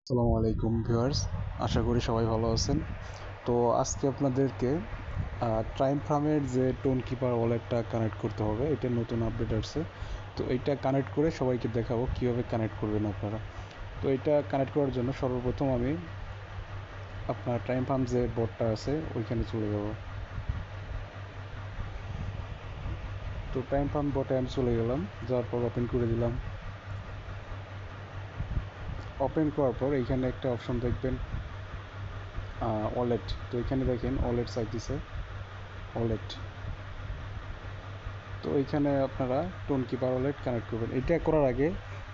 আসসালামু আলাইকুম ভিউয়ার্স, আশা করি সবাই ভালো আছেন। তো আজকে আপনাদেরকে ট্রাইম ফার্মের যে টোন কিপার ওয়ালেটটা কানেক্ট করতে হবে, এটা নতুন আপডেট আসছে। তো এইটা কানেক্ট করে সবাইকে দেখাবো কীভাবে কানেক্ট করবেন আপনারা। তো এটা কানেক্ট করার জন্য সর্বপ্রথম আমি আপনার ট্রাইম ফার্ম যে বোর্ডটা আছে ওইখানে চলে যাব। তো ট্রাইম ফার্ম বোর্ডে আমি চলে গেলাম, যাওয়ার পর ওপেন করে দিলাম। ওপেন করার পর এইখানে একটা অপশন দেখবেন ওয়ালেট। তো এখানে দেখেন ওয়ালেট চাইতেছে, ওয়ালেট। তো এইখানে আপনারা টোন কিপার ওয়ালেট কানেক্ট করবেন। এটা করার আগে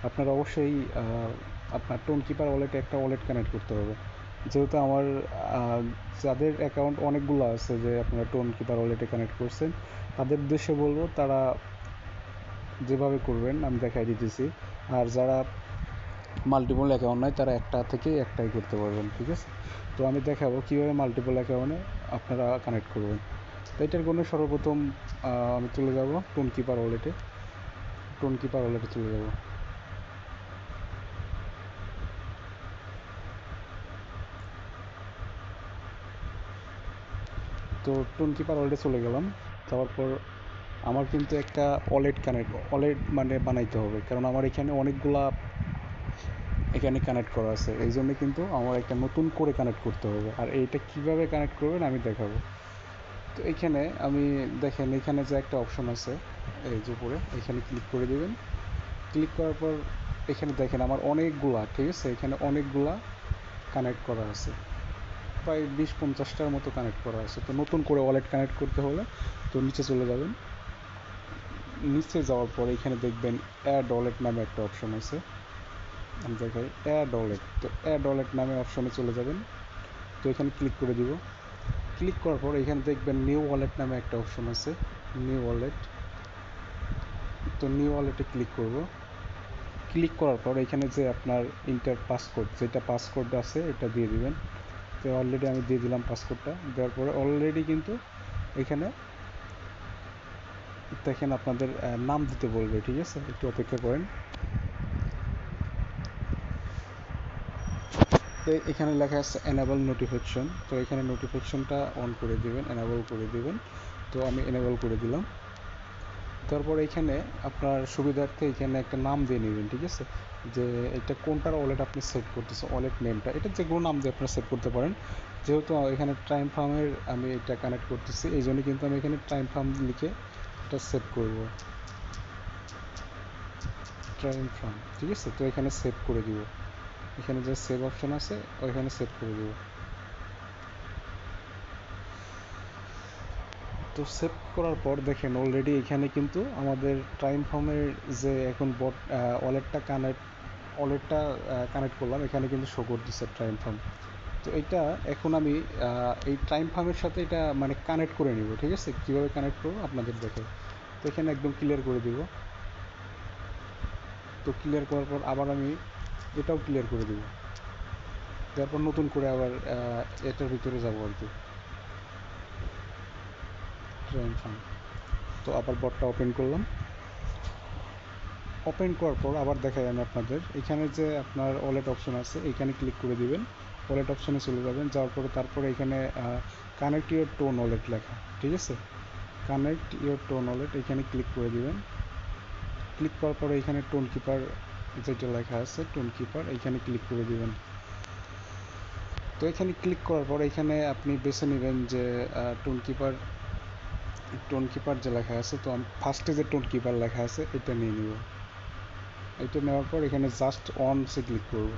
আপনারা অবশ্যই আপনার টোন কিপার ওয়ালেটে একটা ওয়ালেট কানেক্ট করতে হবে। যেহেতু আমার যাদের অ্যাকাউন্ট অনেকগুলো আছে, যে আপনারা টোন কিপার ওয়ালেটে কানেক্ট করছেন, তাদের উদ্দেশ্যে বলবো তারা যেভাবে করবেন আমি দেখাই দিতেছি। আর যারা মাল্টিপল অ্যাকাউন্ট নয় তারা একটা থেকে একটাই করতে পারবেন, ঠিক আছে? তো আমি দেখাবো কীভাবে মাল্টিপল অ্যাকাউন্টে আপনারা কানেক্ট করবেন। তো এটার জন্য সর্বপ্রথম আমি চলে যাব টোন কিপার ওয়ালেটে। টোন কিপার ওয়ালেটে চলে যাব। তো টোন কিপার ওয়ালেটে চলে গেলাম। তারপর আমার কিন্তু একটা ওয়ালেট মানে বানাইতে হবে, কারণ আমার এখানে অনেকগুলা এখানে কানেক্ট করা আছে। এই জন্য কিন্তু আমার একটা নতুন করে কানেক্ট করতে হবে। আর এইটা কিভাবে কানেক্ট করবেন আমি দেখাবো। তো এইখানে আমি দেখেন, এখানে যে একটা অপশন আছে এই যে উপরে, এখানে ক্লিক করে দেবেন। ক্লিক করার পর এখানে দেখেন আমার অনেকগুলা, ঠিক আছে, এখানে অনেকগুলা কানেক্ট করা আছে, প্রায় 20-50টার মতো কানেক্ট করা আছে। তো নতুন করে ওয়ালেট কানেক্ট করতে হলে তো নিচে চলে যাবেন। নিচে যাওয়ার পর এখানে দেখবেন অ্যাড ওয়ালেট নামে একটা অপশন আছে। আমি দেখাই অ্যাড ওয়ালেট। তো অ্যাড ওয়ালেট নামে অপশনে চলে যাবেন। তো এখানে ক্লিক করে দিব। ক্লিক করার পর এখানে দেখবেন নিউ ওয়ালেট নামে একটা অপশন আছে, নিউ ওয়ালেট। তো নিউ ওয়ালেটে ক্লিক করব। ক্লিক করার পর এখানে যে আপনার ইন্টার পাসকোড, যেটা পাসকোড আছে এটা দিয়ে দিবেন। তো অলরেডি আমি দিয়ে দিলাম পাসকোডটা। দেওয়ার পরে অলরেডি কিন্তু এখানে দেখেন আপনাদের নাম দিতে বলবে, ঠিক আছে? একটু অপেক্ষা করেন। তো এখানে লেখা আছে এনেবল নোটিফিকেশন। তো এখানে নোটিফিকেশনটা অন করে দিবেন, এনেবল করে দিবেন। তো আমি এনেবল করে দিলাম। তারপর এখানে আপনার সুবিধার্থে এখানে একটা নাম দিয়ে নেবেন, ঠিক আছে? যে এটা কোনটার ওয়ালেট আপনি সেট করতেছেন, ওয়ালেট নেমটা এটা যে কোনো নাম দিয়ে আপনারা সেট করতে পারেন। যেহেতু এখানে ট্রাইম ফার্মের আমি এটা কানেক্ট করতেছি, এই জন্য কিন্তু আমি এখানে ট্রাইম ফার্ম লিখে এটা সেভ করব, ট্রাইম ফার্ম, ঠিক আছে? তো এখানে সেভ করে দিব। এখানে যে সেভ অপশন আছে ওইখানে সেভ করে দিব। তো সেভ করার পর দেখেন অলরেডি এখানে কিন্তু আমাদের ট্রাইম ফার্মের যে এখন ওয়ালেটটা কানেক্ট করলাম, এখানে কিন্তু শো করতেছে ট্রাইম ফার্ম। তো এটা এখন আমি এই ট্রাইম ফার্মের সাথে এটা মানে কানেক্ট করে নিব, ঠিক আছে? কীভাবে কানেক্ট করবো আপনাদের দেখে। তো এখানে একদম ক্লিয়ার করে দিব। তো ক্লিয়ার করার পর আবার আমি এটাও ক্লিয়ার করে দিব। তারপর নতুন করে আবার এটার ভিতরে যাবো আর কি, ট্রাইম ফার্ম। তো আবার বটটা ওপেন করলাম। ওপেন করার পর আবার দেখাই আমি আপনাদের, এখানে যে আপনার ওয়ালেট অপশন আছে এখানে ক্লিক করে দিবেন। ওয়ালেট অপশনে চলে যাবেন, যাওয়ার পরে তারপরে এখানে কানেক্ট ইউর টোন ওয়ালেট লেখা, ঠিক আছে? কানেক্ট ইউর টোন ওয়ালেট এখানে ক্লিক করে দিবেন। ক্লিক করার পরে এখানে টোন কিপার যেটা লেখা আছে, টোন কিপার এখানে ক্লিক করে দিবেন। তো এখানে ক্লিক করার পর এখানে আপনি বেছে নেবেন যে টোন কিপার, টোন কিপার যে লেখা আছে। তো আমি ফার্স্টে যে টোন কিপার লেখা আছে এটা নিয়ে নিব। এটা নেওয়ার পর এখানে জাস্ট অনসে ক্লিক করব।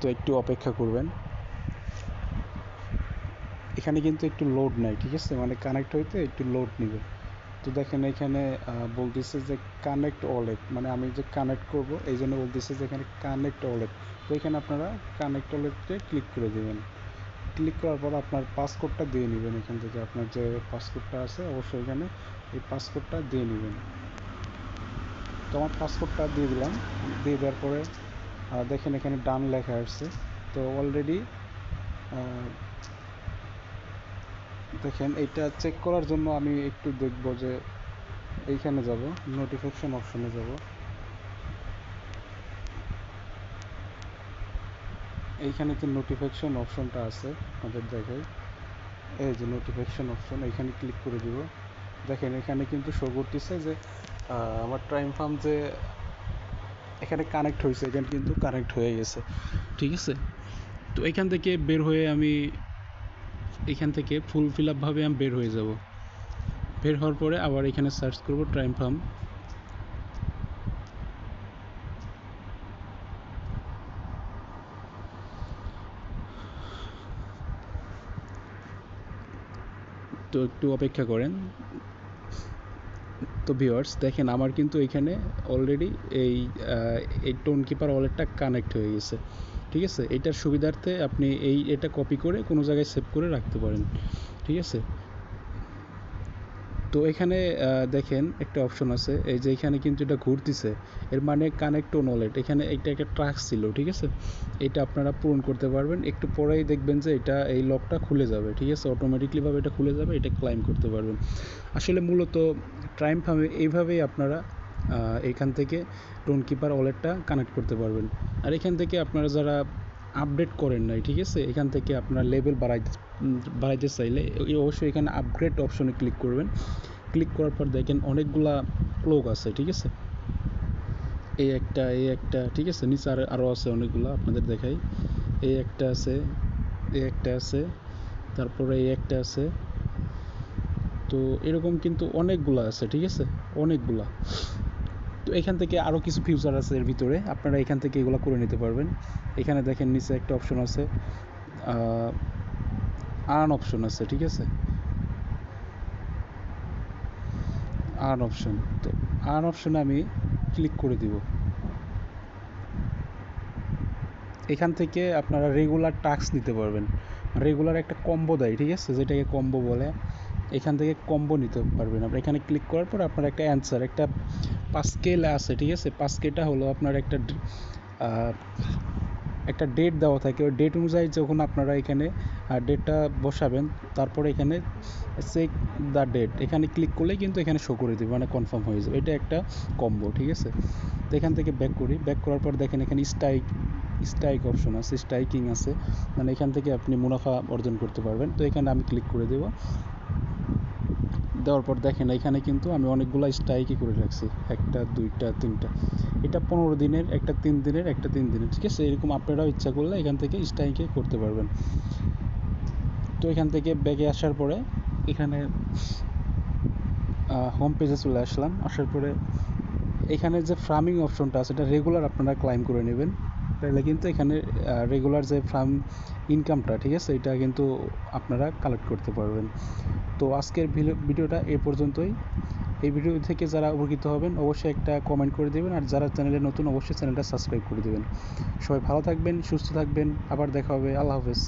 তো একটু অপেক্ষা করবেন। এখানে কিন্তু একটু লোড নেয়, ঠিক আছে? মানে কানেক্ট হইতে একটু লোড নেবে। তো দেখেন এখানে বলতেছে যে কানেক্ট ওয়ালেট, মানে আমি যে কানেক্ট করব এই জন্য বলতেছে যে এখানে কানেক্ট ওয়ালেট। তো এখানে আপনারা কানেক্ট ওয়ালেটে ক্লিক করে দেবেন। ক্লিক করার পর আপনার পাসকোডটা দিয়ে নেবেন। এখান থেকে আপনার যে পাসকোডটা আছে অবশ্যই এখানে এই পাসকোডটা দিয়ে নেবেন। তো আমার পাসকোডটা দিয়ে দিলাম। দিয়ে দেওয়ার পরে দেখেন এখানে ডান লেখা আসছে। তো অলরেডি দেখেন এইটা চেক করার জন্য আমি একটু দেখব যে এইখানে যাব, নোটিফিকেশন অপশনে যাব। এইখানে যে নোটিফিকেশন অপশনটা আছে আমাদের দেখাই, এই যে নোটিফিকেশন অপশন, এইখানে ক্লিক করে দিব। দেখেন এখানে কিন্তু শো করতেছে যে আমার টাইম ফার্ম যে এখানে কানেক্ট হয়েছে, এখানে কিন্তু কানেক্ট হয়ে গেছে, ঠিক আছে। তো এখান থেকে বের হয়ে আমি এখান থেকে ফুল ফিল আপভাবে আমি বের হয়ে যাব। বের হওয়ার পরে আবার এখানে সার্চ করব টাইম ফার্ম। তো একটু অপেক্ষা করেন। তো ভিউয়ার্স দেখেন আমার কিন্তু এখানে অলরেডি এই টোন কিপার ওয়ালেটটা কানেক্ট হয়ে গেছে, ঠিক আছে। এটার সুবিধার্থে আপনি এটা কপি করে কোনো জায়গায় সেভ করে রাখতে পারেন, ঠিক আছে। তো এখানে দেখেন একটা অপশন আছে, এই যে এখানে কিন্তু এটা ঘুরতেছে, এর মানে কানেক্ট টোন ওয়ালেট। এখানে এটা একটা ট্রাক ছিল, ঠিক আছে। এটা আপনারা পূরণ করতে পারবেন, একটু পরেই দেখবেন যে এটা এই লকটা খুলে যাবে, ঠিক আছে। অটোমেটিকলিভাবে এটা খুলে যাবে, এটা ক্লাইম করতে পারবেন। আসলে মূলত টাইম ফার্মে এইভাবেই আপনারা এখান থেকে টোন কিপার ওয়ালেটটা কানেক্ট করতে পারবেন। আর এখান থেকে আপনারা যারা আপডেট করেন নাই, ঠিক আছে, এখান থেকে আপনার লেভেল বাড়াইতে চাইলে অবশ্যই এখানে আপগ্রেড অপশনে ক্লিক করবেন। ক্লিক করার পর দেখেন অনেকগুলা ক্লোক আছে, ঠিক আছে। এই একটা ঠিক আছে, নিচে আরও আছে অনেকগুলো, আপনাদের দেখাই। এই একটা আছে, এই একটা আছে, তারপরে এই একটা আছে। তো এরকম কিন্তু অনেকগুলা আছে, ঠিক আছে, অনেকগুলা। তো এখান থেকে আরও কিছু ফিউচার আছে এর ভিতরে, আপনারা এখান থেকে এগুলো করে নিতে পারবেন। এখানে দেখেন নিচে একটা অপশন আছে, আর্ন অপশন আছে, ঠিক আছে, আর্ন অপশন। তো আর্ন অপশনে আমি ক্লিক করে দিব। এখান থেকে আপনারা রেগুলার টাস্ক নিতে পারবেন। রেগুলার একটা কম্বো দেয়, ঠিক আছে, যেটাকে কম্বো বলে। এখান থেকে কম্বো নিতে পারবেন। আপনার এখানে ক্লিক করার পর আপনার একটা অ্যান্সার, একটা 5K আছে, ঠিক আছে। 5Kটা হলো আপনার একটা ডেট দেওয়া থাকে। ওই ডেট অনুযায়ী যখন আপনারা এখানে ডেটটা বসাবেন, তারপরে এখানে চেক দ্য ডেট এখানে ক্লিক করলেই কিন্তু এখানে শো করে দেবে, মানে কনফার্ম হয়ে যাবে। এটা একটা কম্বো, ঠিক আছে। তো এখান থেকে ব্যাক করি। ব্যাক করার পর দেখেন এখানে স্ট্রাইক অপশন আছে, স্ট্রাইকিং আছে, মানে এখান থেকে আপনি মুনাফা অর্জন করতে পারবেন। তো এখানে আমি ক্লিক করে দেব। দেওয়ার পর দেখেন এখানে কিন্তু আমি অনেকগুলো স্ট্রাইকই করে রাখছি, 1টা 2টা 3টা। এটা 15 দিনের, একটা 3 দিনের, একটা 3 দিনের, ঠিক আছে। এরকম আপনারাও ইচ্ছা করলে এখান থেকে স্ট্রাইকে করতে পারবেন। তো এখান থেকে ব্যাগে আসার পরে এখানে হোম পেজে চলে আসলাম। আসার পরে এখানে যে ফার্মিং অপশনটা আছে, এটা রেগুলার আপনারা ক্লাইম করে নেবেন, তাহলে কিন্তু এখানে রেগুলার যে ফার্ম ইনকামটা, ঠিক আছে, এটা কিন্তু আপনারা কালেক্ট করতে পারবেন। তো আজকের ভিডিওটা এ পর্যন্তই। এই ভিডিও থেকে যারা উপকৃত হবেন অবশ্যই একটা কমেন্ট করে দেবেন, আর যারা চ্যানেলে নতুন অবশ্যই চ্যানেলটা সাবস্ক্রাইব করে দেবেন। সবাই ভালো থাকবেন, সুস্থ থাকবেন, আবার দেখা হবে। আল্লাহ হাফেজ।